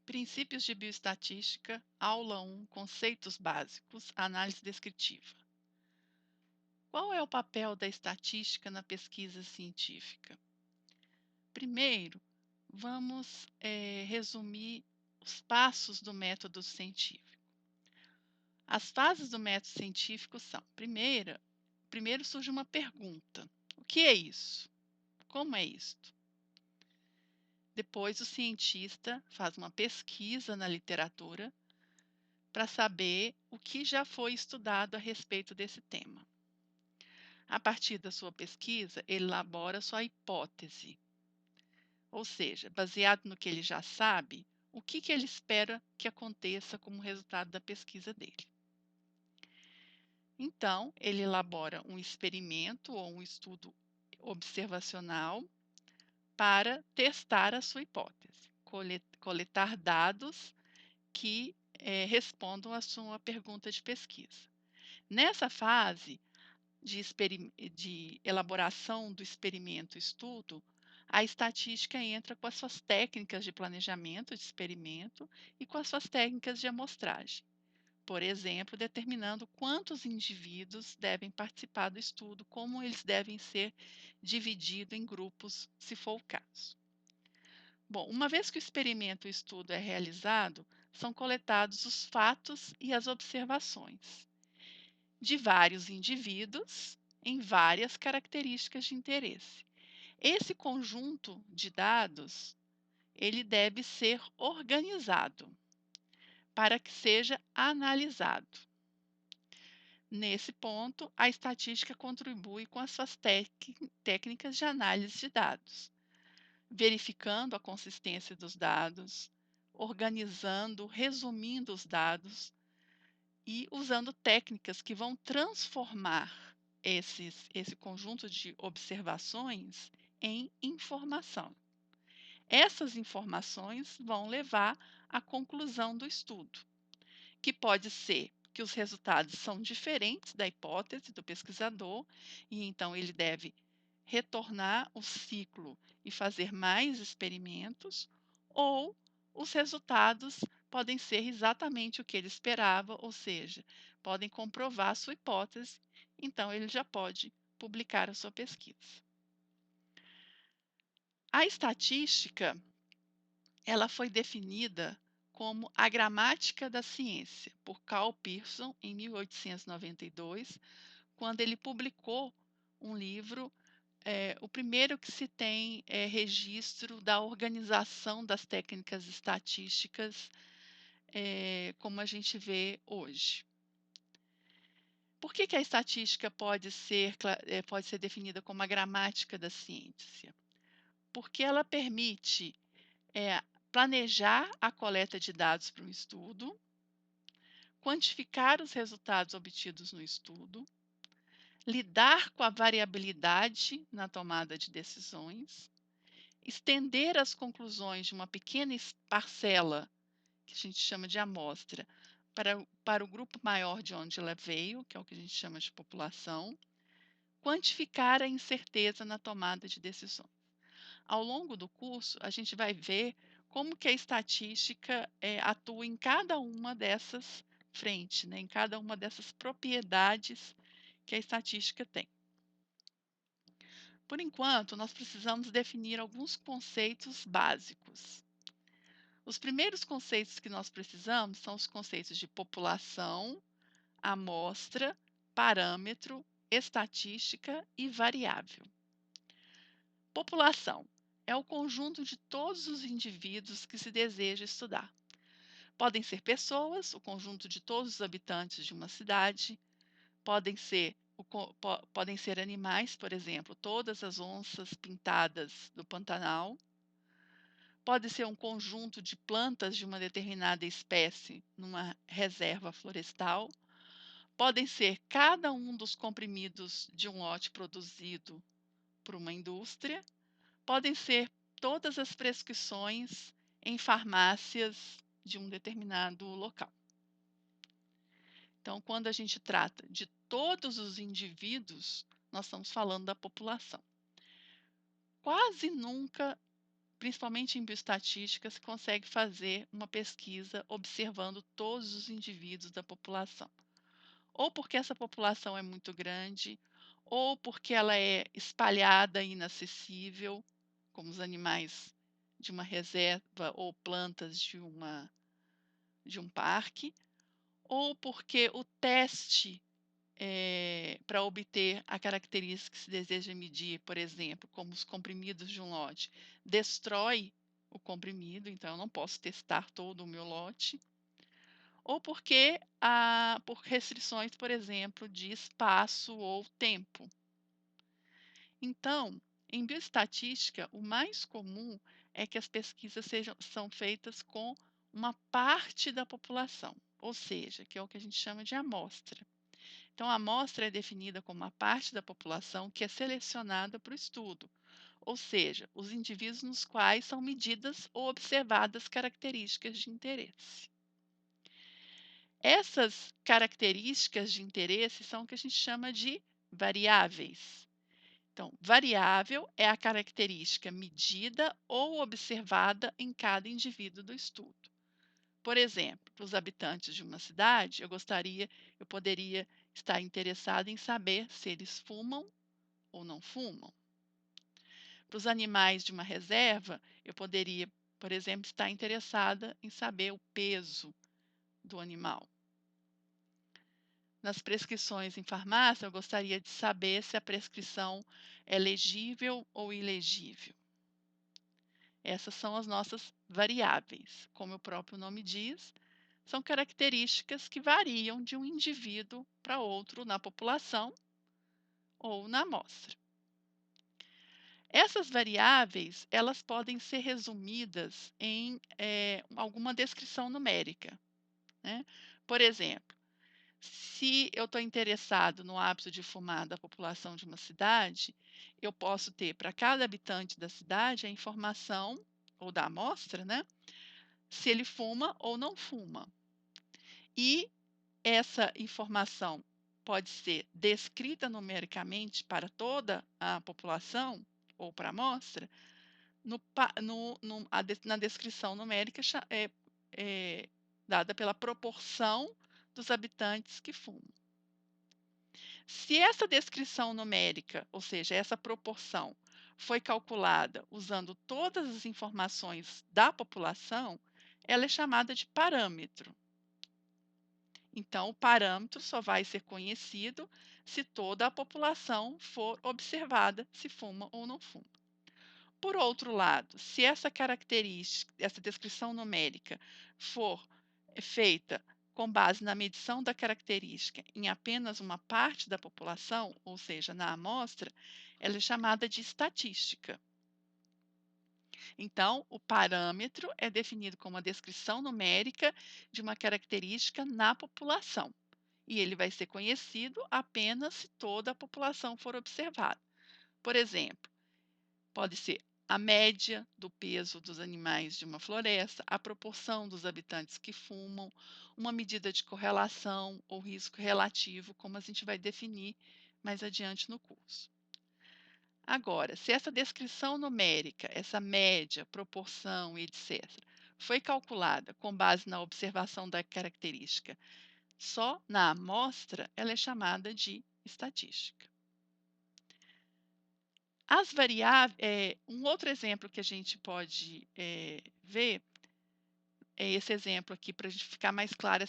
Princípios de bioestatística, aula 1, conceitos básicos, análise descritiva. Qual é o papel da estatística na pesquisa científica? Primeiro, vamos resumir os passos do método científico. As fases do método científico são: primeiro surge uma pergunta: o que é isso? Como é isto? Depois, o cientista faz uma pesquisa na literatura para saber o que já foi estudado a respeito desse tema. A partir da sua pesquisa, ele elabora sua hipótese, ou seja, baseado no que ele já sabe, o que ele espera que aconteça como resultado da pesquisa dele. Então, ele elabora um experimento ou um estudo observacional para testar a sua hipótese, coletar dados que respondam à sua pergunta de pesquisa. Nessa fase de elaboração do experimento-estudo, a estatística entra com as suas técnicas de planejamento de experimento e com as suas técnicas de amostragem. Por exemplo, determinando quantos indivíduos devem participar do estudo, como eles devem ser divididos em grupos, se for o caso. Bom, uma vez que o experimento e o estudo é realizado, são coletados os fatos e as observações de vários indivíduos em várias características de interesse. Esse conjunto de dados, ele deve ser organizado para que seja analisado. Nesse ponto, a estatística contribui com as suas técnicas de análise de dados, verificando a consistência dos dados, organizando, resumindo os dados e usando técnicas que vão transformar esse conjunto de observações em informação. Essas informações vão levar à conclusão do estudo, que pode ser que os resultados são diferentes da hipótese do pesquisador, e então ele deve retornar o ciclo e fazer mais experimentos, ou os resultados podem ser exatamente o que ele esperava, ou seja, podem comprovar a sua hipótese, então ele já pode publicar a sua pesquisa. A estatística, ela foi definida como a gramática da ciência por Karl Pearson em 1892, quando ele publicou um livro, o primeiro que se tem registro da organização das técnicas estatísticas, como a gente vê hoje. Por que a estatística pode ser definida como a gramática da ciência? Porque ela permite planejar a coleta de dados para um estudo, quantificar os resultados obtidos no estudo, lidar com a variabilidade na tomada de decisões, estender as conclusões de uma pequena parcela, que a gente chama de amostra, para o grupo maior de onde ela veio, que é o que a gente chama de população, quantificar a incerteza na tomada de decisões. Ao longo do curso, a gente vai ver como que a estatística atua em cada uma dessas frentes, né, em cada uma dessas propriedades que a estatística tem. Por enquanto, nós precisamos definir alguns conceitos básicos. Os primeiros conceitos que nós precisamos são os conceitos de população, amostra, parâmetro, estatística e variável. População é o conjunto de todos os indivíduos que se deseja estudar. Podem ser pessoas, o conjunto de todos os habitantes de uma cidade, podem ser animais, por exemplo, todas as onças pintadas do Pantanal. Pode ser um conjunto de plantas de uma determinada espécie numa reserva florestal. Podem ser cada um dos comprimidos de um lote produzido por uma indústria. Podem ser todas as prescrições em farmácias de um determinado local. Então, quando a gente trata de todos os indivíduos, nós estamos falando da população. Quase nunca principalmente em bioestatística, se consegue fazer uma pesquisa observando todos os indivíduos da população. Ou porque essa população é muito grande, ou porque ela é espalhada e inacessível, como os animais de uma reserva ou plantas de um parque, ou porque o teste para obter a característica que se deseja medir, por exemplo, como os comprimidos de um lote, destrói o comprimido, então eu não posso testar todo o meu lote, ou porque por restrições, por exemplo, de espaço ou tempo. Então, em bioestatística, o mais comum é que as pesquisas são feitas com uma parte da população, ou seja, que é o que a gente chama de amostra. Então, a amostra é definida como uma parte da população que é selecionada para o estudo, ou seja, os indivíduos nos quais são medidas ou observadas características de interesse. Essas características de interesse são o que a gente chama de variáveis. Então, variável é a característica medida ou observada em cada indivíduo do estudo. Por exemplo, para os habitantes de uma cidade, eu poderia estar interessado em saber se eles fumam ou não fumam. Para os animais de uma reserva, eu poderia, por exemplo, estar interessada em saber o peso do animal. Nas prescrições em farmácia, eu gostaria de saber se a prescrição é legível ou ilegível. Essas são as nossas variáveis. Como o próprio nome diz, são características que variam de um indivíduo para outro na população ou na amostra. Essas variáveis, elas podem ser resumidas em alguma descrição numérica, né? Por exemplo, se eu estou interessado no hábito de fumar da população de uma cidade, eu posso ter para cada habitante da cidade a informação, ou da amostra, né? Se ele fuma ou não fuma. E essa informação pode ser descrita numericamente para toda a população ou para a amostra, na descrição numérica dada pela proporção dos habitantes que fumam. Se essa descrição numérica, ou seja, essa proporção, foi calculada usando todas as informações da população, ela é chamada de parâmetro. Então, o parâmetro só vai ser conhecido se toda a população for observada se fuma ou não fuma. Por outro lado, se essa característica, essa descrição numérica for feita com base na medição da característica em apenas uma parte da população, ou seja, na amostra, ela é chamada de estatística. Então, o parâmetro é definido como a descrição numérica de uma característica na população, e ele vai ser conhecido apenas se toda a população for observada. Por exemplo, pode ser a média do peso dos animais de uma floresta, a proporção dos habitantes que fumam, uma medida de correlação ou risco relativo, como a gente vai definir mais adiante no curso. Agora, se essa descrição numérica, essa média, proporção e etc., foi calculada com base na observação da característica só na amostra, ela é chamada de estatística. As variáveis, um outro exemplo que a gente pode ver é esse exemplo aqui, para a gente ficar mais claro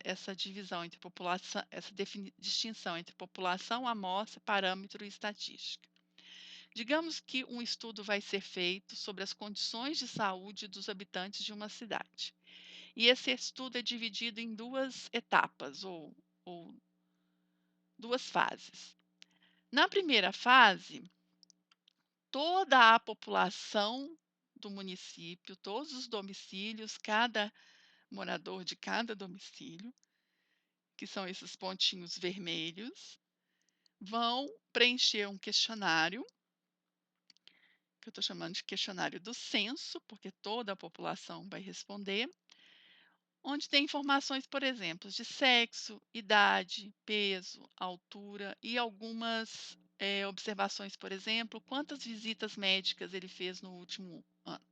essa divisão entre população, essa distinção entre população, amostra, parâmetro e estatística. Digamos que um estudo vai ser feito sobre as condições de saúde dos habitantes de uma cidade. E esse estudo é dividido em duas etapas, ou duas fases. Na primeira fase, toda a população do município, todos os domicílios, cada morador de cada domicílio, que são esses pontinhos vermelhos, vão preencher um questionário, que eu estou chamando de questionário do censo, porque toda a população vai responder, onde tem informações, por exemplo, de sexo, idade, peso, altura e algumas observações, por exemplo, quantas visitas médicas ele fez no último ano.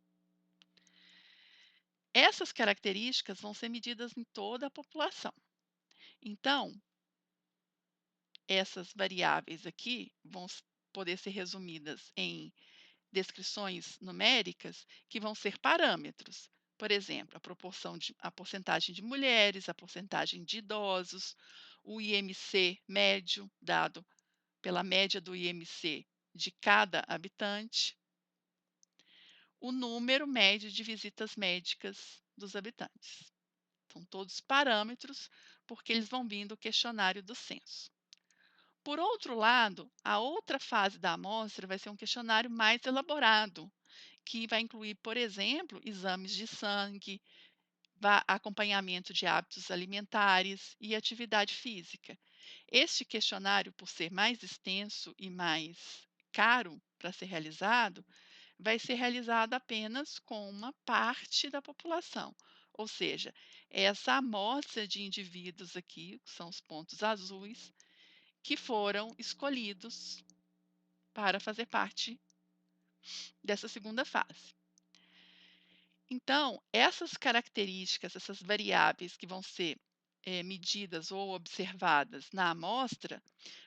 Essas características vão ser medidas em toda a população. Então, essas variáveis aqui vão poder ser resumidas em descrições numéricas que vão ser parâmetros. Por exemplo, a porcentagem de mulheres, a porcentagem de idosos, o IMC médio, dado pela média do IMC de cada habitante, o número médio de visitas médicas dos habitantes. São todos parâmetros, porque eles vão vir do questionário do censo. Por outro lado, a outra fase da amostra vai ser um questionário mais elaborado, que vai incluir, por exemplo, exames de sangue, acompanhamento de hábitos alimentares e atividade física. Este questionário, por ser mais extenso e mais caro para ser realizado, vai ser realizado apenas com uma parte da população. Ou seja, essa amostra de indivíduos aqui, que são os pontos azuis, que foram escolhidos para fazer parte dessa segunda fase. Então, essas características, essas variáveis que vão ser medidas ou observadas na amostra,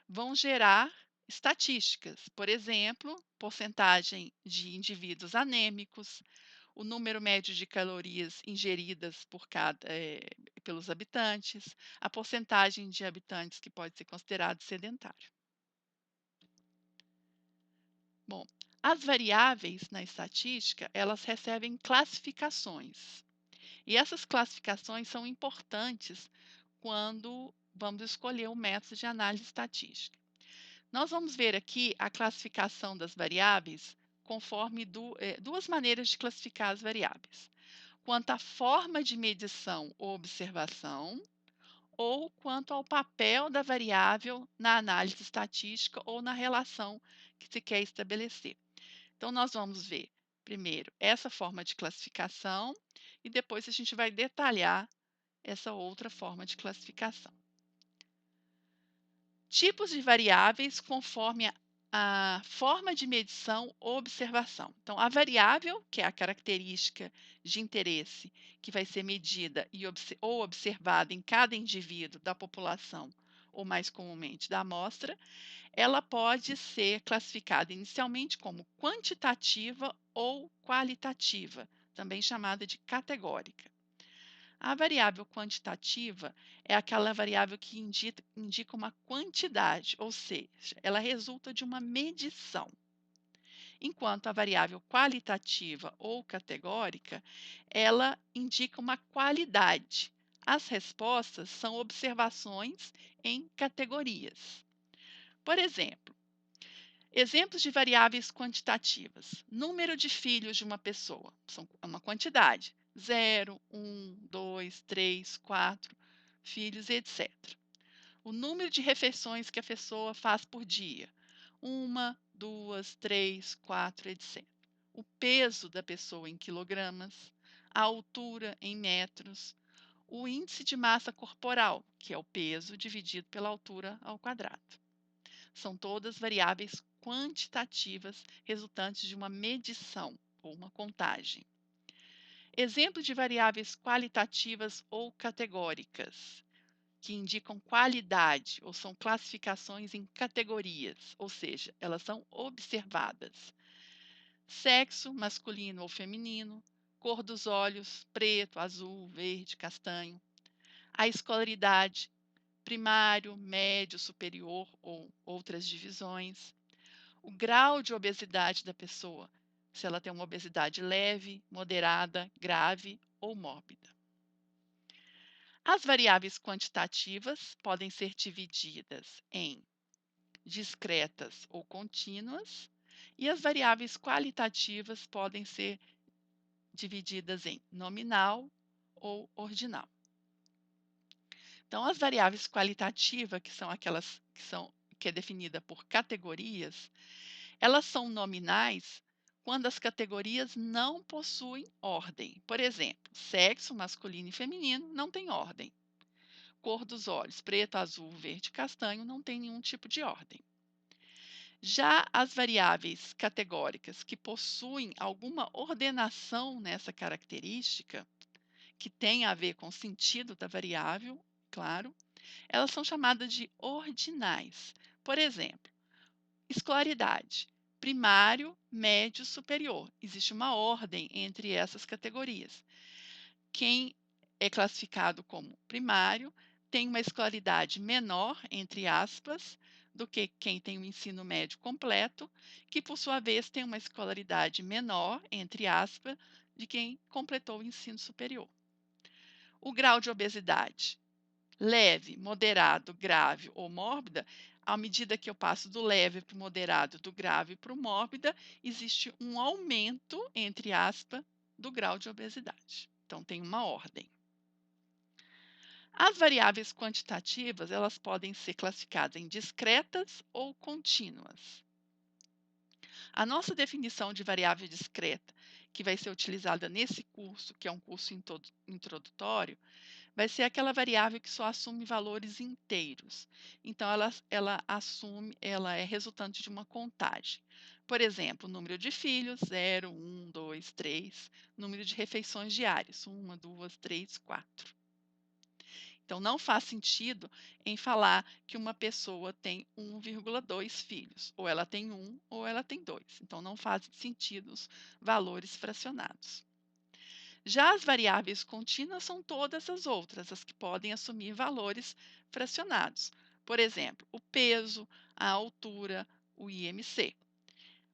vão gerar estatísticas. Por exemplo, porcentagem de indivíduos anêmicos, o número médio de calorias ingeridas pelos habitantes, a porcentagem de habitantes que pode ser considerado sedentário. Bom, as variáveis na estatística, elas recebem classificações. E essas classificações são importantes quando vamos escolher o método de análise estatística. Nós vamos ver aqui a classificação das variáveis conforme duas maneiras de classificar as variáveis: quanto à forma de medição ou observação, ou quanto ao papel da variável na análise estatística ou na relação que se quer estabelecer. Então, nós vamos ver primeiro essa forma de classificação e depois a gente vai detalhar essa outra forma de classificação. Tipos de variáveis conforme a forma de medição ou observação. Então, a variável, que é a característica de interesse que vai ser medida ou observada em cada indivíduo da população, ou mais comumente da amostra, ela pode ser classificada inicialmente como quantitativa ou qualitativa, também chamada de categórica. A variável quantitativa é aquela variável que indica uma quantidade, ou seja, ela resulta de uma medição. Enquanto a variável qualitativa ou categórica, ela indica uma qualidade. As respostas são observações em categorias. Por exemplo, exemplos de variáveis quantitativas: número de filhos de uma pessoa, é uma quantidade. 0, 1, 2, 3, 4 filhos, etc. O número de refeições que a pessoa faz por dia: 1, 2, 3, 4, etc. O peso da pessoa em quilogramas, a altura em metros, o índice de massa corporal, que é o peso dividido pela altura ao quadrado. São todas variáveis quantitativas resultantes de uma medição ou uma contagem. Exemplo de variáveis qualitativas ou categóricas, que indicam qualidade ou são classificações em categorias, ou seja, elas são observadas. Sexo, masculino ou feminino, cor dos olhos, preto, azul, verde, castanho. A escolaridade, primário, médio, superior ou outras divisões. O grau de obesidade da pessoa, se ela tem uma obesidade leve, moderada, grave ou mórbida. As variáveis quantitativas podem ser divididas em discretas ou contínuas, e as variáveis qualitativas podem ser divididas em nominal ou ordinal. Então, as variáveis qualitativas, que são aquelas que é definida por categorias, elas são nominais quando as categorias não possuem ordem. Por exemplo, sexo masculino e feminino não tem ordem. Cor dos olhos, preto, azul, verde, castanho, não tem nenhum tipo de ordem. Já as variáveis categóricas que possuem alguma ordenação nessa característica, que tem a ver com o sentido da variável, claro, elas são chamadas de ordinais. Por exemplo, escolaridade, primário, médio, superior. Existe uma ordem entre essas categorias. Quem é classificado como primário tem uma escolaridade menor, entre aspas, do que quem tem o ensino médio completo, que por sua vez tem uma escolaridade menor, entre aspas, de quem completou o ensino superior. O grau de obesidade, leve, moderado, grave ou mórbida, à medida que eu passo do leve para o moderado, do grave para o mórbida, existe um aumento, entre aspas, do grau de obesidade. Então tem uma ordem. As variáveis quantitativas, elas podem ser classificadas em discretas ou contínuas. A nossa definição de variável discreta, que vai ser utilizada nesse curso, que é um curso introdutório, vai ser aquela variável que só assume valores inteiros. Então, ela é resultante de uma contagem. Por exemplo, número de filhos, 0, 1, 2, 3. Número de refeições diárias, 1, 2, 3, 4. Então, não faz sentido em falar que uma pessoa tem 1,2 filhos, ou ela tem 1 ou ela tem 2. Então, não faz sentido os valores fracionados. Já as variáveis contínuas são todas as outras, as que podem assumir valores fracionados. Por exemplo, o peso, a altura, o IMC.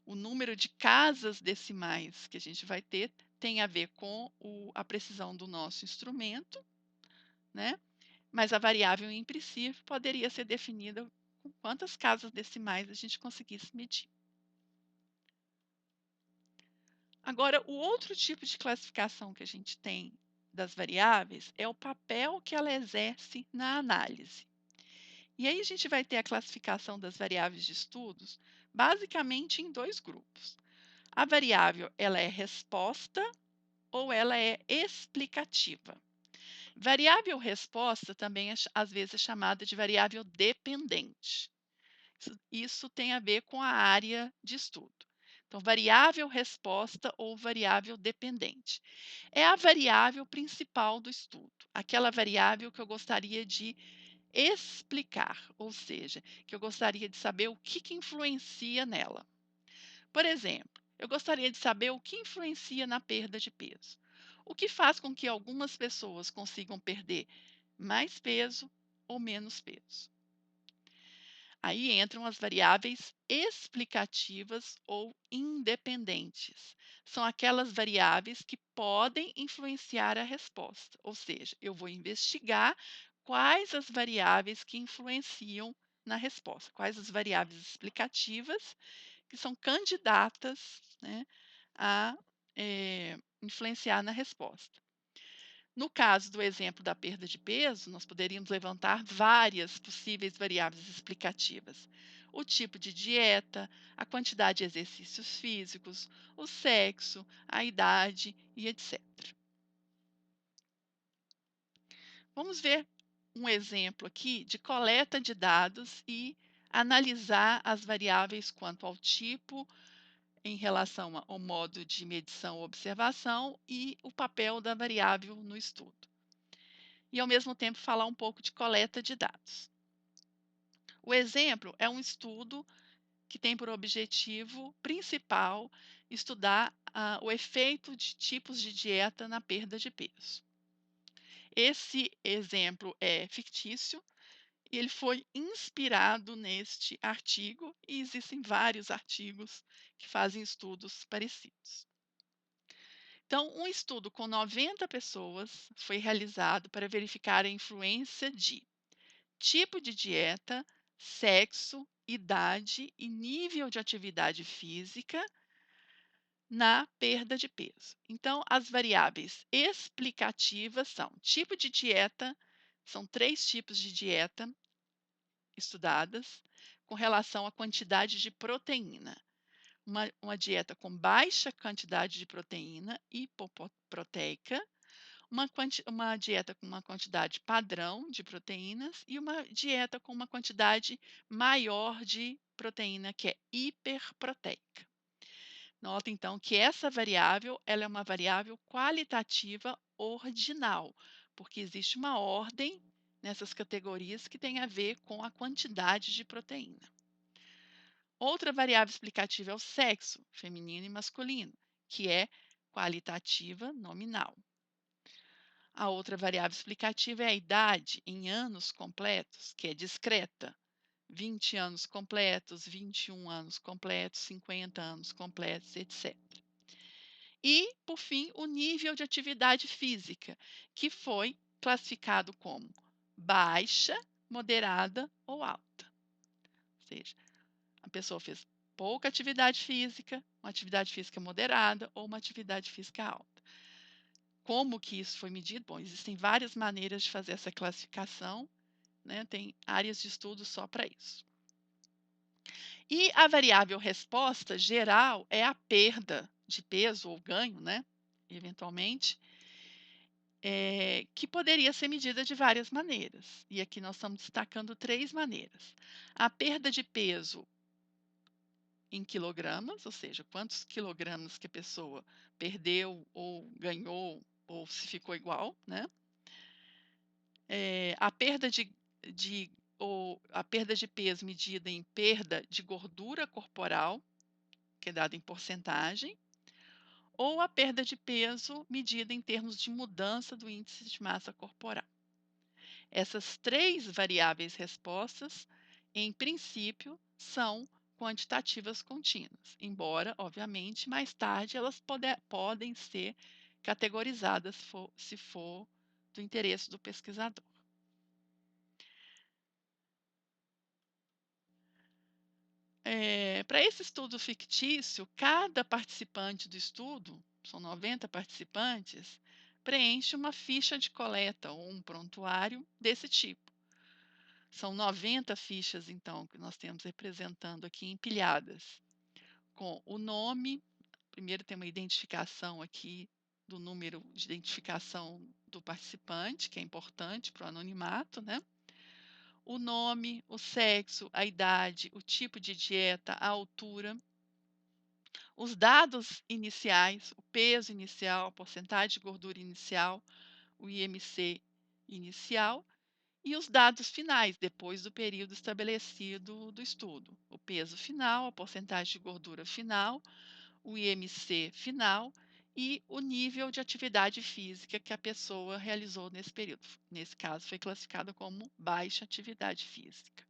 O número de casas decimais que a gente vai ter tem a ver com a precisão do nosso instrumento, né? Mas a variável em princípio poderia ser definida com quantas casas decimais a gente conseguisse medir. Agora, o outro tipo de classificação que a gente tem das variáveis é o papel que ela exerce na análise. E aí a gente vai ter a classificação das variáveis de estudos basicamente em dois grupos. A variável, ela é resposta ou ela é explicativa. Variável resposta também às vezes é chamada de variável dependente. Isso tem a ver com a área de estudo. Então, variável resposta ou variável dependente. É a variável principal do estudo, aquela variável que eu gostaria de explicar, ou seja, que eu gostaria de saber o que influencia nela. Por exemplo, eu gostaria de saber o que influencia na perda de peso. O que faz com que algumas pessoas consigam perder mais peso ou menos peso. Aí entram as variáveis explicativas ou independentes. São aquelas variáveis que podem influenciar a resposta, ou seja, eu vou investigar quais as variáveis que influenciam na resposta, quais as variáveis explicativas que são candidatas, né, a influenciar na resposta. No caso do exemplo da perda de peso, nós poderíamos levantar várias possíveis variáveis explicativas. O tipo de dieta, a quantidade de exercícios físicos, o sexo, a idade e etc. Vamos ver um exemplo aqui de coleta de dados e analisar as variáveis quanto ao tipo, em relação ao modo de medição ou observação e o papel da variável no estudo. E, ao mesmo tempo, falar um pouco de coleta de dados. O exemplo é um estudo que tem por objetivo principal estudar o efeito de tipos de dieta na perda de peso. Esse exemplo é fictício e ele foi inspirado neste artigo, e existem vários artigos que fazem estudos parecidos. Então, um estudo com 90 pessoas foi realizado para verificar a influência de tipo de dieta, sexo, idade e nível de atividade física na perda de peso. Então, as variáveis explicativas são tipo de dieta, são 3 tipos de dieta estudadas com relação à quantidade de proteína. Uma dieta com baixa quantidade de proteína hipoproteica, uma dieta com uma quantidade padrão de proteínas e uma dieta com uma quantidade maior de proteína, que é hiperproteica. Nota então que essa variável, ela é uma variável qualitativa ordinal, porque existe uma ordem nessas categorias que tem a ver com a quantidade de proteína. Outra variável explicativa é o sexo, feminino e masculino, que é qualitativa nominal. A outra variável explicativa é a idade em anos completos, que é discreta. 20 anos completos, 21 anos completos, 50 anos completos, etc. E, por fim, o nível de atividade física, que foi classificado como baixa, moderada ou alta. Ou seja, a pessoa fez pouca atividade física, uma atividade física moderada ou uma atividade física alta. Como que isso foi medido? Bom, existem várias maneiras de fazer essa classificação, né? Tem áreas de estudo só para isso. E a variável resposta geral é a perda de peso ou ganho, né? Eventualmente, que poderia ser medida de várias maneiras. E aqui nós estamos destacando 3 maneiras. A perda de peso em quilogramas, ou seja, quantos quilogramas que a pessoa perdeu ou ganhou ou se ficou igual, né? A perda de ou a perda de peso medida em perda de gordura corporal, que é dada em porcentagem, ou a perda de peso medida em termos de mudança do índice de massa corporal. Essas 3 variáveis respostas, em princípio, são quantitativas contínuas, embora, obviamente, mais tarde elas podem ser categorizadas se for do interesse do pesquisador. Para esse estudo fictício, cada participante do estudo, são 90 participantes, preenche uma ficha de coleta ou um prontuário desse tipo. São 90 fichas, então, que nós temos representando aqui empilhadas, com o nome. Primeiro tem uma identificação aqui do número de identificação do participante, que é importante para o anonimato, né? O nome, o sexo, a idade, o tipo de dieta, a altura, os dados iniciais, o peso inicial, a porcentagem de gordura inicial, o IMC inicial e os dados finais, depois do período estabelecido do estudo. O peso final, a porcentagem de gordura final, o IMC final e o nível de atividade física que a pessoa realizou nesse período. Nesse caso, foi classificado como baixa atividade física.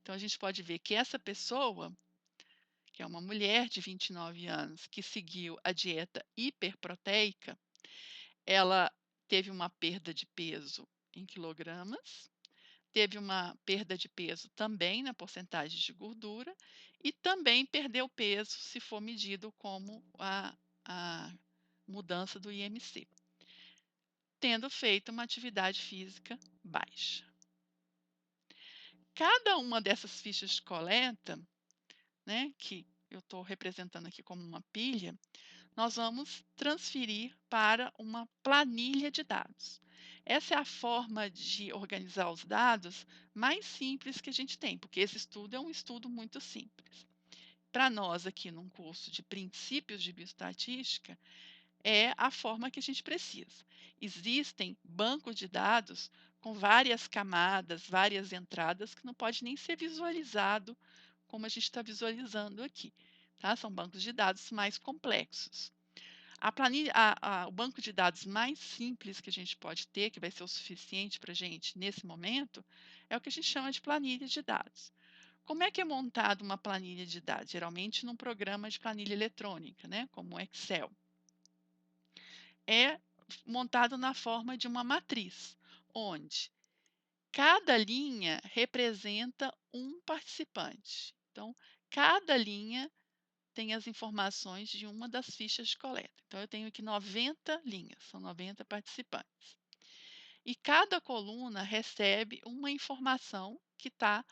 Então, a gente pode ver que essa pessoa, que é uma mulher de 29 anos, que seguiu a dieta hiperproteica, ela teve uma perda de peso em quilogramas, teve uma perda de peso também na porcentagem de gordura e também perdeu peso se for medido como a mudança do IMC, tendo feito uma atividade física baixa. Cada uma dessas fichas de coleta, né, que eu estou representando aqui como uma pilha, nós vamos transferir para uma planilha de dados. Essa é a forma de organizar os dados mais simples que a gente tem, porque esse estudo é um estudo muito simples. Para nós, aqui num curso de princípios de bioestatística, é a forma que a gente precisa. Existem bancos de dados com várias camadas, várias entradas, que não pode nem ser visualizado como a gente está visualizando aqui. Tá? São bancos de dados mais complexos. A planilha, o banco de dados mais simples que a gente pode ter, que vai ser o suficiente para a gente nesse momento, é o que a gente chama de planilha de dados. Como é que é montada uma planilha de dados? Geralmente num programa de planilha eletrônica, né, como o Excel. É montado na forma de uma matriz, onde cada linha representa um participante. Então, cada linha tem as informações de uma das fichas de coleta. Então, eu tenho aqui 90 linhas, são 90 participantes. E cada coluna recebe uma informação que está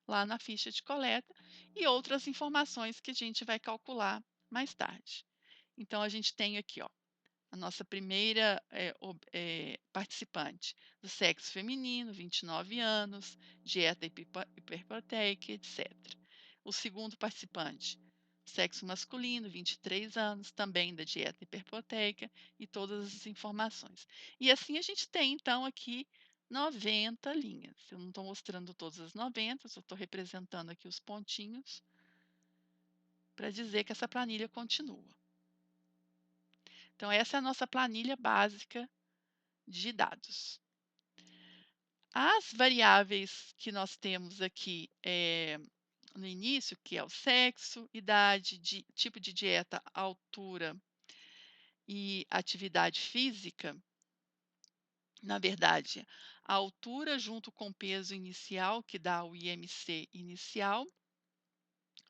lá na ficha de coleta e outras informações que a gente vai calcular mais tarde. Então, a gente tem aqui, ó, a nossa primeira participante, do sexo feminino, 29 anos, dieta hiperproteica, etc. O segundo participante, sexo masculino, 23 anos, também da dieta hiperproteica, e todas as informações. E assim a gente tem, então, aqui 90 linhas. Eu não estou mostrando todas as 90, eu estou representando aqui os pontinhos para dizer que essa planilha continua. Então, essa é a nossa planilha básica de dados. As variáveis que nós temos aqui no início, que é o sexo, idade, tipo de dieta, altura e atividade física, na verdade, a altura junto com o peso inicial, que dá o IMC inicial,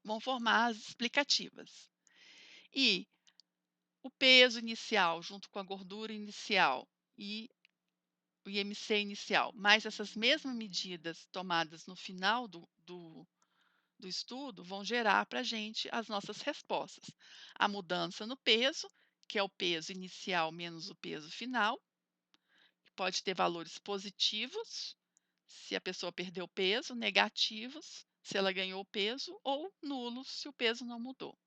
vão formar as explicativas. E o peso inicial junto com a gordura inicial e o IMC inicial, mais essas mesmas medidas tomadas no final do estudo, vão gerar para a gente as nossas respostas. A mudança no peso, que é o peso inicial menos o peso final, que pode ter valores positivos, se a pessoa perdeu peso, negativos, se ela ganhou peso, ou nulos, se o peso não mudou.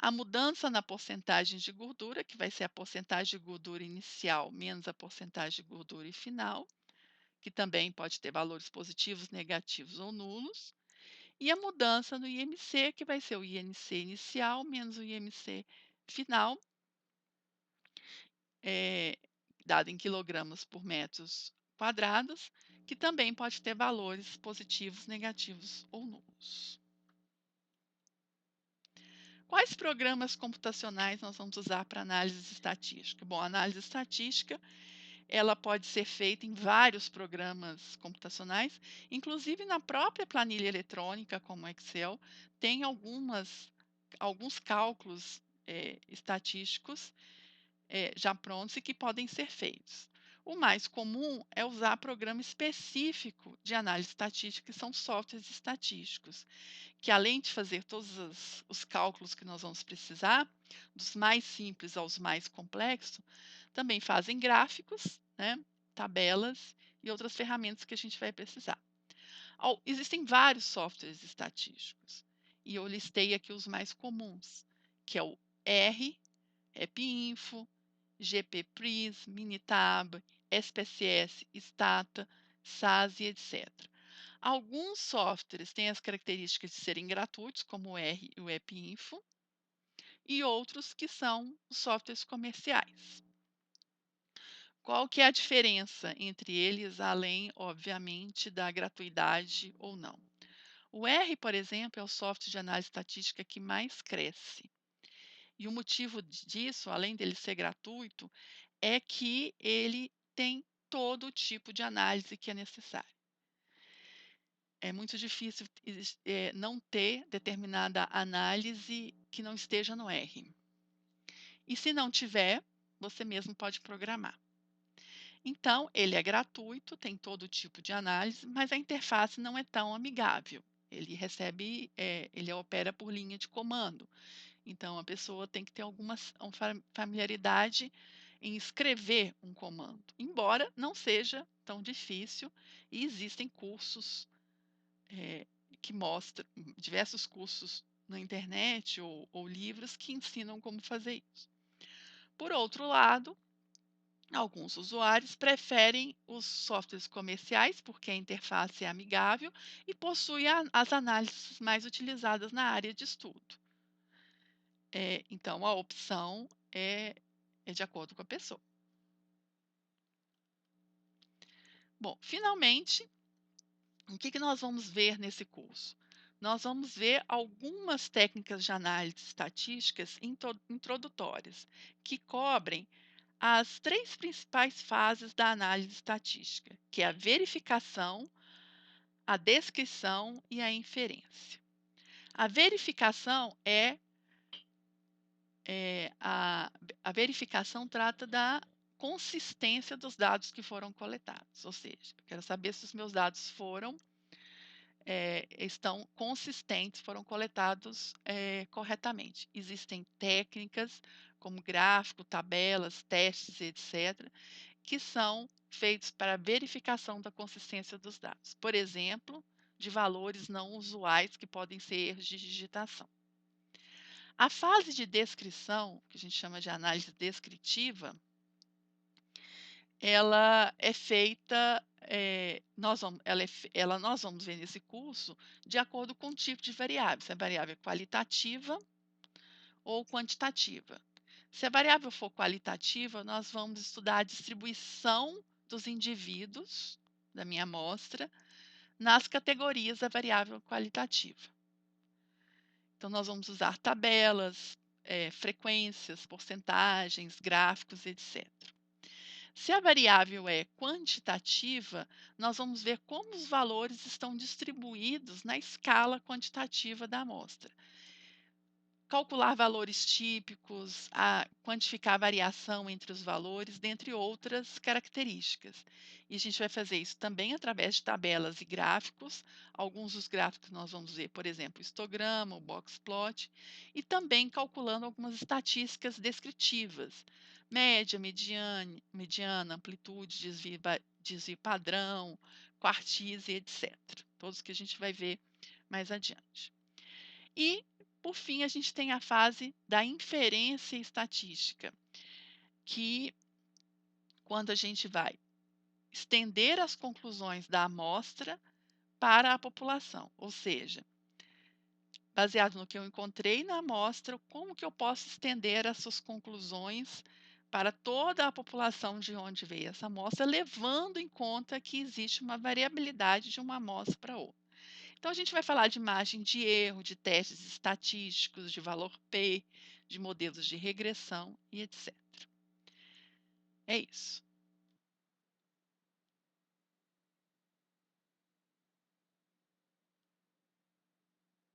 A mudança na porcentagem de gordura, que vai ser a porcentagem de gordura inicial menos a porcentagem de gordura final, que também pode ter valores positivos, negativos ou nulos. E a mudança no IMC, que vai ser o IMC inicial menos o IMC final, dado em quilogramas por metros quadrados, que também pode ter valores positivos, negativos ou nulos. Quais programas computacionais nós vamos usar para análise estatística? Bom, a análise estatística ela pode ser feita em vários programas computacionais, inclusive na própria planilha eletrônica, como o Excel, tem alguns cálculos estatísticos já prontos e que podem ser feitos. O mais comum é usar programa específico de análise estatística, que são softwares estatísticos, que além de fazer todos os cálculos que nós vamos precisar, dos mais simples aos mais complexos, também fazem gráficos, né, tabelas e outras ferramentas que a gente vai precisar. Existem vários softwares estatísticos e eu listei aqui os mais comuns, que é o R, EPINFO, GPPRIS, Minitab, SPSS, Stata, SAS e etc. Alguns softwares têm as características de serem gratuitos, como o R e o EPINFO, e outros que são os softwares comerciais. Qual que é a diferença entre eles, além, obviamente, da gratuidade ou não? O R, por exemplo, é o software de análise estatística que mais cresce. E o motivo disso, além dele ser gratuito, é que ele tem todo tipo de análise que é necessário. É muito difícil não ter determinada análise que não esteja no R. E se não tiver, você mesmo pode programar. Então, ele é gratuito, tem todo tipo de análise, mas a interface não é tão amigável. Ele opera por linha de comando. Então, a pessoa tem que ter alguma familiaridade em escrever um comando, embora não seja tão difícil, e existem cursos que mostram, diversos cursos na internet ou livros que ensinam como fazer isso. Por outro lado, alguns usuários preferem os softwares comerciais porque a interface é amigável e possui as análises mais utilizadas na área de estudo. Então, a opção é de acordo com a pessoa. Bom, finalmente, o que nós vamos ver nesse curso? Nós vamos ver algumas técnicas de análise estatísticas introdutórias, que cobrem as três principais fases da análise estatística, que é a verificação, a descrição e a inferência. A verificação a verificação trata da consistência dos dados que foram coletados, ou seja, eu quero saber se os meus dados estão consistentes, foram coletados corretamente. Existem técnicas como gráfico, tabelas, testes, etc., que são feitos para verificação da consistência dos dados. Por exemplo, de valores não usuais que podem ser erros de digitação. A fase de descrição, que a gente chama de análise descritiva, ela é feita, nós vamos ver nesse curso de acordo com o tipo de variável, se a variável é qualitativa ou quantitativa. Se a variável for qualitativa, nós vamos estudar a distribuição dos indivíduos da minha amostra nas categorias da variável qualitativa. Então, nós vamos usar tabelas, frequências, porcentagens, gráficos, etc. Se a variável é quantitativa, nós vamos ver como os valores estão distribuídos na escala quantitativa da amostra. Calcular valores típicos, quantificar a variação entre os valores, dentre outras características. E a gente vai fazer isso também através de tabelas e gráficos. Alguns dos gráficos nós vamos ver, por exemplo, o histograma, o box plot, e também calculando algumas estatísticas descritivas, média, mediana, amplitude, desvio padrão, quartize, etc. Todos que a gente vai ver mais adiante. E, por fim, a gente tem a fase da inferência estatística, que quando a gente vai estender as conclusões da amostra para a população, ou seja, baseado no que eu encontrei na amostra, como que eu posso estender essas conclusões para toda a população de onde veio essa amostra, levando em conta que existe uma variabilidade de uma amostra para outra. Então, a gente vai falar de margem de erro, de testes estatísticos, de valor P, de modelos de regressão e etc. É isso.